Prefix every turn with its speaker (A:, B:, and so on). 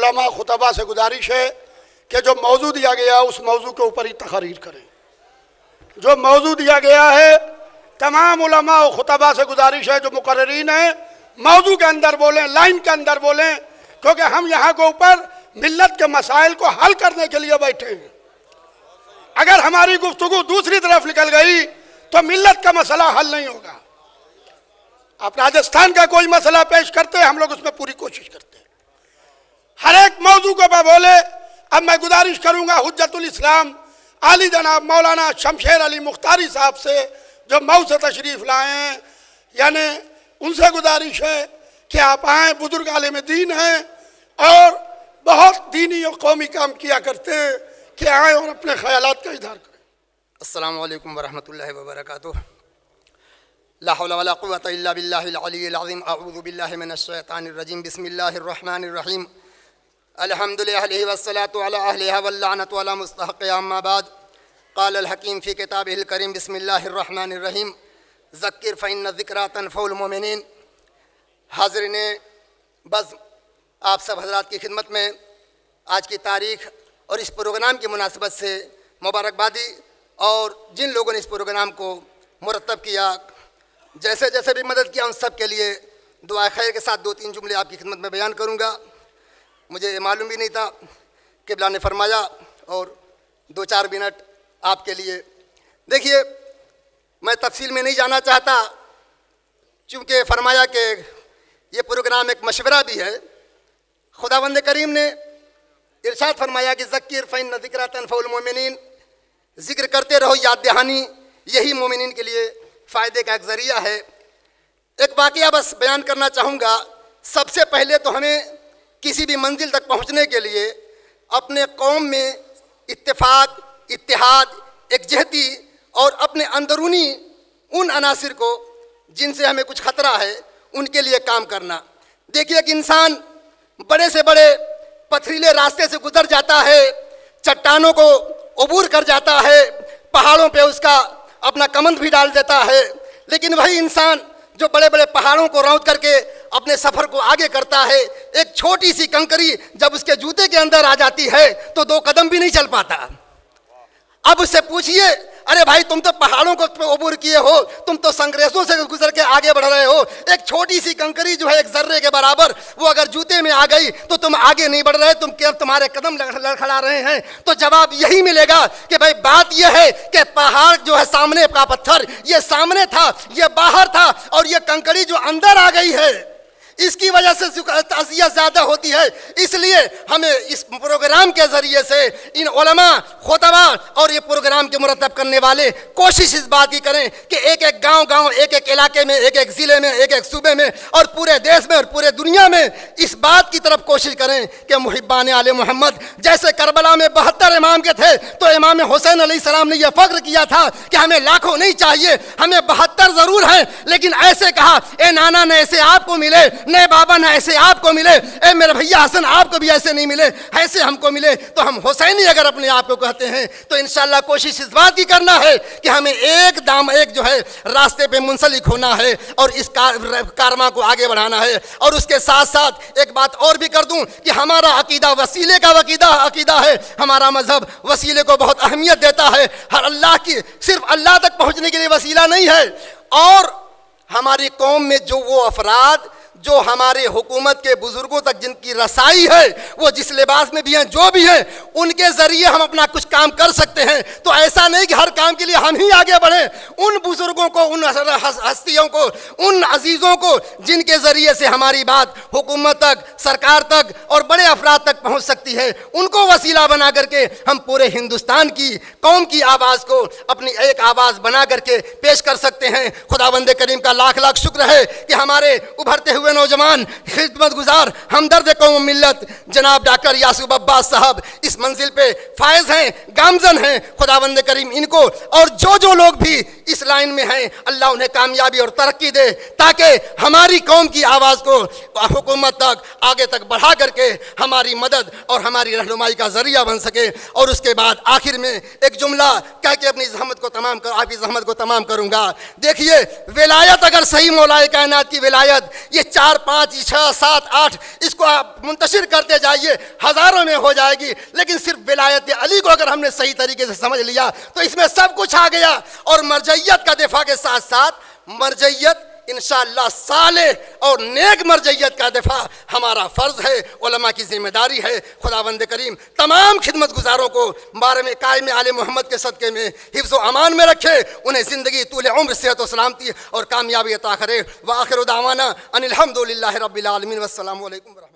A: علماء خطبہ سے گزارش ہے کہ جو موضوع دیا گیا اس موضوع کے اوپر ہی تقریر کریں. جو موضوع دیا گیا ہے تمام علماء و خطبہ سے گزارش ہے جو مقررین ہیں موضوع کے اندر بولیں, لائن کے اندر بولیں, کیونکہ ہم یہاں کے اوپر ملت کے مسائل کو حل کرنے کے لیے بیٹھے ہیں. اگر ہماری گفتگو دوسری طرف نکل گئی تو ملت کا مسئلہ حل نہیں ہوگا. آپ راجستھان کا کوئی مسئلہ پیش کرتے ہیں, ہم لوگ اس میں پوری کوشش کرتے ہیں ہر ایک موضوع کو بولے. اب میں گزارش کروں گا حجت الاسلام عالی جناب مولانا شمشیر علی مختاری صاحب سے جو مئو سے تشریف لائے ہیں, یعنی ان سے گزارش ہے کہ آپ آئیں. بزرگ عالم دین ہیں اور بہت دینی اور قومی کام کیا کرتے ہیں, کہ آئیں اور اپنے خیالات کا اظہار کریں.
B: السلام علیکم ورحمۃ اللہ وبرکاتہ. لا حول ولا قوة الا باللہ العلی العظیم. اعوذ باللہ من الشیطان الرجیم. بسم اللہ الرحمن الرحیم. الحمد للہ والصلاة علی اہلہ واللعنۃ علی مستحقہ. اما بعد قال الحکیم فی کتابہ الکریم. بسم اللہ الرحمن الرحیم. ذکر فإن الذکریٰ تنفع المؤمنین. حاضرین بزم، آپ سب حضرات کی خدمت میں آج کی تاریخ اور اس پروگرام کی مناسبت سے مبارکبادی، اور جن لوگوں نے اس پروگرام کو مرتب کیا، جیسے جیسے بھی مدد کیا، ان سب کے لیے دعا خیر کے ساتھ 2-3 جملے آپ کی خدمت میں بیان کروں گا. مجھے معلوم بھی نہیں تھا، قبلہ نے فرمایا، اور 2-4 منٹ آپ کے لیے. دیکھیے، میں تفصیل میں نہیں جانا چاہتا، چونکہ فرمایا کہ یہ پروگرام ایک مشورہ بھی ہے. خداوند کریم نے ارشاد فرمایا کہ ذکر فإن الذکریٰ تنفع المؤمنین. ذکر کرتے رہو، یاد دہانی یہی مومنین کے لیے فائدے کا ایک ذریعہ ہے. ایک واقعہ بس بیان کرنا چاہوں گا. سب سے پہلے تو ہمیں کسی بھی منزل تک پہنچنے کے لیے اپنے قوم میں اتفاق، اتحاد، یکجہتی اور اپنے اندرونی ان عناصر کو جن سے ہمیں کچھ خطرہ ہے ان کے لیے کام کرنا. دیکھیے کہ انسان بڑے سے بڑے پتھریلے راستے سے گزر جاتا ہے، چٹانوں کو عبور کر جاتا ہے، پہاڑوں پہ اس کا اپنا کمند بھی ڈال دیتا ہے، لیکن وہی انسان جو بڑے بڑے پہاڑوں کو روند کر کے اپنے سفر کو آگے کرتا ہے، ایک چھوٹی سی کنکری جب اس کے جوتے کے اندر آ جاتی ہے تو 2 قدم بھی نہیں چل پاتا. اب اس سے پوچھئے، ارے بھائی تم تو پہاڑوں کو عبور کیے ہو، تم تو سنگریزوں سے گزر کے آگے بڑھ رہے ہو، ایک چھوٹی سی کنکری جو ہے ایک ذرے کے برابر، وہ اگر جوتے میں آ گئی تو تم آگے نہیں بڑھ رہے، تمہارے قدم لڑکھڑا رہے ہیں. تو جواب یہی ملے گا کہ بھائی بات یہ ہے کہ پہاڑ جو ہے سامنے کا پتھر یہ سامنے تھا، یہ باہر تھا، اور یہ کنکری جو اندر آ گئی ہے اس کی وجہ سے اذیت زیادہ ہوتی ہے. اس لیے ہمیں اس پروگرام کے ذریعے سے ان علماء، خطباء اور یہ پروگرام کے مرتب کرنے والے کوشش اس بات کی کریں کہ ایک ایک گاؤں، ایک ایک علاقے میں، ایک ایک ضلع میں، ایک ایک صوبے میں اور پورے دیش میں اور پورے دنیا میں اس بات کی طرف کوشش کریں کہ محبان آل محمد جیسے کربلا میں 72 امام کے تھے، تو امام حسین علیہ السلام نے یہ فخر کیا تھا کہ ہمیں لاکھوں نہیں چاہیے، ہمیں 72 ضرور ہیں، لیکن ایسے کہا اے نانا نہ ایسے آپ کو ملے، نئے بابا نہ ایسے آپ کو ملے، اے میرے بھیا حسن آپ کو بھی ایسے نہیں ملے، ایسے ہم کو ملے. تو ہم حسینی اگر اپنے آپ کو کہتے ہیں تو انشاءاللہ کوشش اس بات کی کرنا ہے کہ ہمیں ایک جو ہے راستے پہ منسلک ہونا ہے اور اس کارواں کو آگے بڑھانا ہے. اور اس کے ساتھ ساتھ ایک بات اور بھی کر دوں کہ ہمارا عقیدہ وسیلے کا عقیدہ ہے. ہمارا مذہب وسیلے کو بہت اہمیت دیتا ہے. ہر اللہ کی صرف اللہ تک پہنچنے کے لیے وسیلہ نہیں ہے. اور ہماری قوم میں جو وہ افراد جو ہمارے حکومت کے بزرگوں تک جن کی رسائی ہے، وہ جس لباس میں بھی ہیں، جو بھی ہیں، ان کے ذریعے ہم اپنا کچھ کام کر سکتے ہیں. تو ایسا نہیں کہ ہر کام کے لیے ہم ہی آگے بڑھیں. ان بزرگوں کو، ان ہستیوں کو، ان عزیزوں کو جن کے ذریعے سے ہماری بات حکومت تک، سرکار تک اور بڑے افراد تک پہنچ سکتی ہے، ان کو وسیلہ بنا کر کے ہم پورے ہندوستان کی قوم کی آواز کو اپنی ایک آواز بنا کر کے پیش کر سکتے ہیں. خداوند کریم کا لاکھ لاکھ شکر ہے کہ ہمارے ابھرتے ہوئے نوجوان، خدمت گزار، ہمدرد قوم ملت جناب ڈاکٹر یاسوب عباس صاحب اس منزل پہ فائز ہیں، گامزن ہیں. خداوند کریم ان کو اور جو لوگ بھی اس لائن میں ہیں، اللہ انہیں کامیابی اور ترقی دے، تاکہ ہماری قوم کی آواز کو حکومت تک آگے تک بڑھا کر کے ہماری مدد اور ہماری رہنمائی کا ذریعہ بن سکے. اور اس کے بعد آخر میں ایک جملہ کہہ کے اپنی زحمت کو تمام کروں گا. دیکھیے، ولایت اگر صحیح مولا کائنات کی ولایت یہ 4 5 6 7 8 اس کو آپ منتشر کرتے جائیے، ہزاروں میں ہو جائے گی. لیکن صرف ولایت علی کو اگر ہم نے صحیح طریقے سے سمجھ لیا تو اس میں سب کچھ آ گیا. اور مرجعیت کا دفاع کے ساتھ ساتھ مرجعیت انشاءاللہ صالح اور نیک مرجعیت کا دفاع ہمارا فرض ہے، علماء کی ذمہ داری ہے. خداوند کریم تمام خدمت گزاروں کو بارہ قائم آل محمد کے صدقے میں حفظ و امان میں رکھے، انہیں زندگی طول عمر صحت و سلامتی اور کامیابی عطا کرے. وآخر دعوانا ان الحمدللہ رب العالمین والسلام علیکم ورحمۃ اللہ.